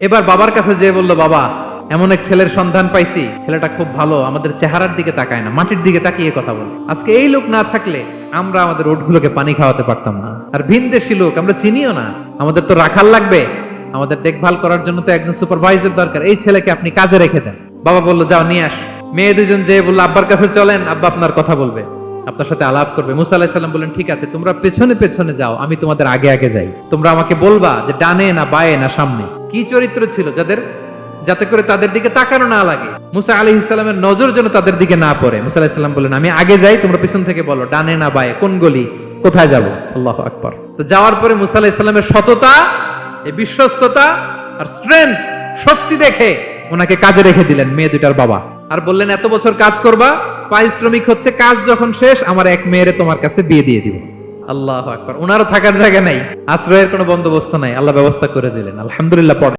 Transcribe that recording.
এবার বাবার কাছে যে বলল, বাবা এমন এক ছেলের সন্ধান পাইছি, ছেলেটা খুব ভালো, আমাদের চেহারার দিকে তাকায় না, মাটির দিকে তাকিয়ে কথা বলে। আজকে এই লোক না থাকলে আমরা আমাদের ওটগুলোকে পানি খাওয়াতে পারতাম না। আর ভিনদেশি লোক, আমরা চিনিও না, আমাদের তো রাখাল লাগবে, আমাদের দেখভাল করার জন্য তো একজন সুপারভাইজার দরকার। এই ছেলেকে আপনি কাজে রেখে দেন। বাবা বলল, যাও নিয়ে আস। মেয়ে দুজন যে বললো, আব্বার কাছে চলেন, আব্বা আপনার কথা বলবে, আপনার সাথে আলাপ করবে। মুসা আলাইহিস সালাম বললেন, ঠিক আছে, তোমরা পেছনে পেছনে যাও, আমি তোমাদের আগে আগে যাই। তোমরা আমাকে বলবা যে ডানে না বায়ে না সামনে। কি চরিত্র ছিল যাতে করে তাদের দিকে তাকানো না লাগে, মুসা আলাইহিস সালামের নজর যেন তাদের দিকে না পড়ে। মুসা আলাইহিস সালাম বললেন, আমি আগে যাই, তোমরা পিছন থেকে বলো ডানে না বায়ে, কোন গলি, কোথায় যাব। আল্লাহু আকবার। তো যাওয়ার পরে মুসা আলাইহিস সালামের সততা, এই বিশ্বস্ততা আর স্ট্রেংথ, শক্তি দেখে ওনাকে কাজে রেখে দিলেন মেয়ে দুটার বাবা। আর বললেন, এত বছর কাজ করবা, পারিশ্রমিক হচ্ছে কাজ যখন শেষ আমার এক মেয়েরে তোমার কাছে বিয়ে দিয়ে দিব। আল্লাহু আকবার। ওনারও থাকার জায়গা নাই, আশ্রয়ের কোনো বন্দোবস্ত নাই, আল্লাহ ব্যবস্থা করে দিলেন। আলহামদুলিল্লাহ। পড়ে